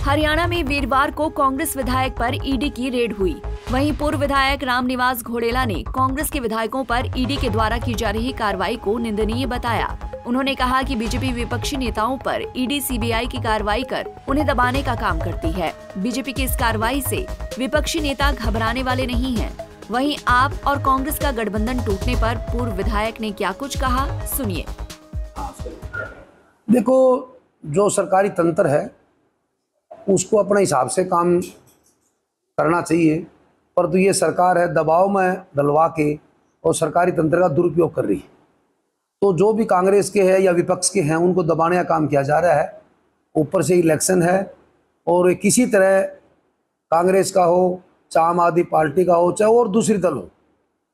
हरियाणा में वीरवार को कांग्रेस विधायक पर ईडी की रेड हुई। वहीं पूर्व विधायक रामनिवास घोडेला ने कांग्रेस के विधायकों पर ईडी के द्वारा की जा रही कार्रवाई को निंदनीय बताया। उन्होंने कहा कि बीजेपी विपक्षी नेताओं पर ईडी सीबीआई की कार्रवाई कर उन्हें दबाने का काम करती है। बीजेपी की इस कार्रवाई से विपक्षी नेता घबराने वाले नहीं हैं। वहीं आप और कांग्रेस का गठबंधन टूटने पर पूर्व विधायक ने क्या कुछ कहा, सुनिए। देखो, जो सरकारी तंत्र है उसको अपने हिसाब से काम करना चाहिए, परंतु ये सरकार है दबाव में डलवा के और सरकारी तंत्र का दुरुपयोग कर रही है। तो जो भी कांग्रेस के हैं या विपक्ष के हैं उनको दबाने का काम किया जा रहा है। ऊपर से इलेक्शन है और किसी तरह कांग्रेस का हो, चाहे आम आदमी पार्टी का हो, चाहे और दूसरी दल हो,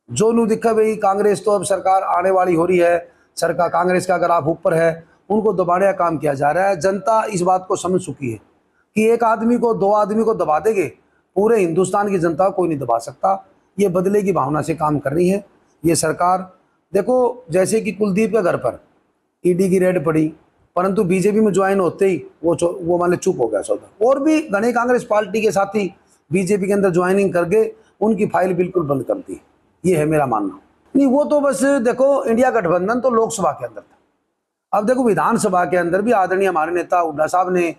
जो नहीं दिखा भाई कांग्रेस तो अब सरकार आने वाली हो रही है, सरकार कांग्रेस का ग्राफ ऊपर है, उनको दबाने का काम किया जा रहा है। जनता इस बात को समझ चुकी है कि एक आदमी को, दो आदमी को दबा देंगे, पूरे हिंदुस्तान की जनता को कोई नहीं दबा सकता। ये बदले की भावना से काम कर रही है ये सरकार। देखो, जैसे कि कुलदीप के घर पर ईडी की रेड पड़ी, परंतु बीजेपी में ज्वाइन होते ही वो मान चुप हो गया सौदा। और भी घने कांग्रेस पार्टी के साथी बीजेपी के अंदर ज्वाइनिंग करके उनकी फाइल बिल्कुल बंद कर दी। ये है मेरा मानना। नहीं, वो तो बस देखो, इंडिया गठबंधन तो लोकसभा के अंदर था। अब देखो, विधानसभा के अंदर भी आदरणीय हमारे नेता हुड्डा साहब ने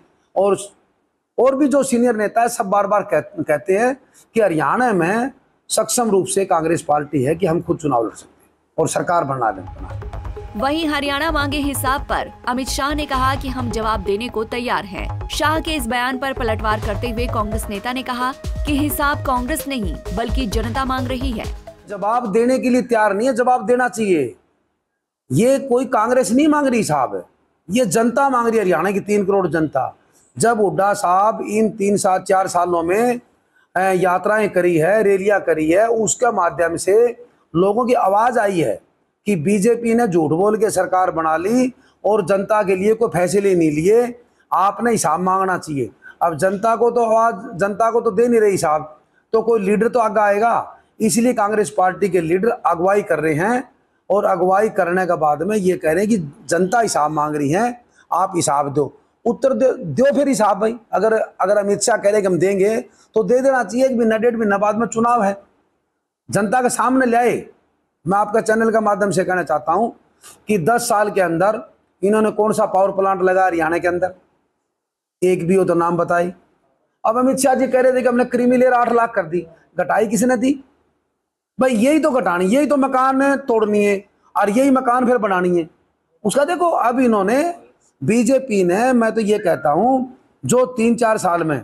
और भी जो सीनियर नेता है सब बार बार कहते हैं कि हरियाणा में सक्षम रूप से कांग्रेस पार्टी है कि हम खुद चुनाव लड़ सकते हैं और सरकार बना दें। वहीं हरियाणा मांगे हिसाब पर अमित शाह ने कहा कि हम जवाब देने को तैयार हैं। शाह के इस बयान पर पलटवार करते हुए कांग्रेस नेता ने कहा कि हिसाब कांग्रेस नहीं बल्कि जनता मांग रही है। जवाब देने के लिए तैयार नहीं है, जवाब देना चाहिए। ये कोई कांग्रेस नहीं मांग रही हिसाब, ये जनता मांग रही है, हरियाणा की 3 करोड़ जनता। जब हुड्डा साहब इन 3-4 सालों में यात्राएं करी है, रैलियां करी है, उसके माध्यम से लोगों की आवाज आई है कि बीजेपी ने झूठ बोल के सरकार बना ली और जनता के लिए कोई फैसले नहीं लिए, आपने हिसाब मांगना चाहिए। अब जनता को तो आवाज, जनता को तो दे नहीं रही हिसाब, तो कोई लीडर तो आगे आएगा। इसलिए कांग्रेस पार्टी के लीडर अगुवाई कर रहे हैं और अगुवाई करने के बाद में ये कह रहे हैं कि जनता हिसाब मांग रही है, आप हिसाब दो, उत्तर दो फिर हिसाब। भाई अगर अमित शाह कह रहे कि हम देंगे तो दे देना चाहिए। एक महीना 1.5 महीना बाद में चुनाव है, जनता के सामने ले आए। मैं आपका चैनल का माध्यम से कहना चाहता हूं कि 10 साल के अंदर इन्होंने कौन सा पावर प्लांट लगा हरियाणा के अंदर, एक भी हो तो नाम बताई। अब अमित शाह जी कह रहे थे कि हमने क्रीमी लेयर 8 लाख कर दी, घटाई किसने दी? भाई यही तो घटानी, यही तो मकान तोड़नी है और यही मकान फिर बनानी है। उसका देखो, अब इन्होंने बीजेपी ने, मैं तो ये कहता हूं, जो 3-4 साल में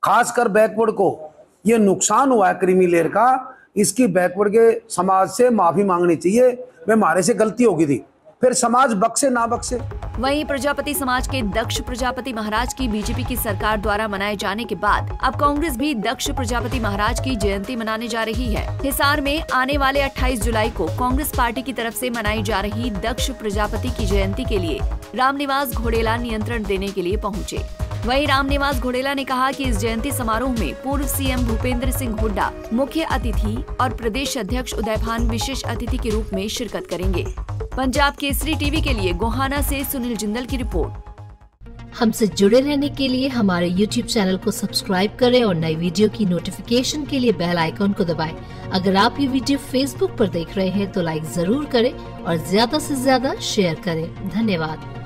खासकर बैकवर्ड को ये नुकसान हुआ है क्रीमी लेयर का, इसकी बैकवर्ड के समाज से माफी मांगनी चाहिए। वे हमारे से गलती होगी थी, फिर समाज बख्शे ना बख्शे। वहीं प्रजापति समाज के दक्ष प्रजापति महाराज की बीजेपी की सरकार द्वारा मनाए जाने के बाद अब कांग्रेस भी दक्ष प्रजापति महाराज की जयंती मनाने जा रही है। हिसार में आने वाले 28 जुलाई को कांग्रेस पार्टी की तरफ से मनाई जा रही दक्ष प्रजापति की जयंती के लिए रामनिवास घोडेला नियंत्रण देने के लिए पहुँचे। वहीं रामनिवास घोडेला ने कहा कि इस जयंती समारोह में पूर्व सीएम भूपेंद्र सिंह हुड्डा मुख्य अतिथि और प्रदेश अध्यक्ष उदयभान विशेष अतिथि के रूप में शिरकत करेंगे। पंजाब केसरी टीवी के लिए गोहाना से सुनील जिंदल की रिपोर्ट। हमसे जुड़े रहने के लिए हमारे YouTube चैनल को सब्सक्राइब करें और नई वीडियो की नोटिफिकेशन के लिए बेल आइकॉन को दबाएं। अगर आप ये वीडियो Facebook पर देख रहे हैं तो लाइक जरूर करें और ज्यादा से ज्यादा शेयर करें। धन्यवाद।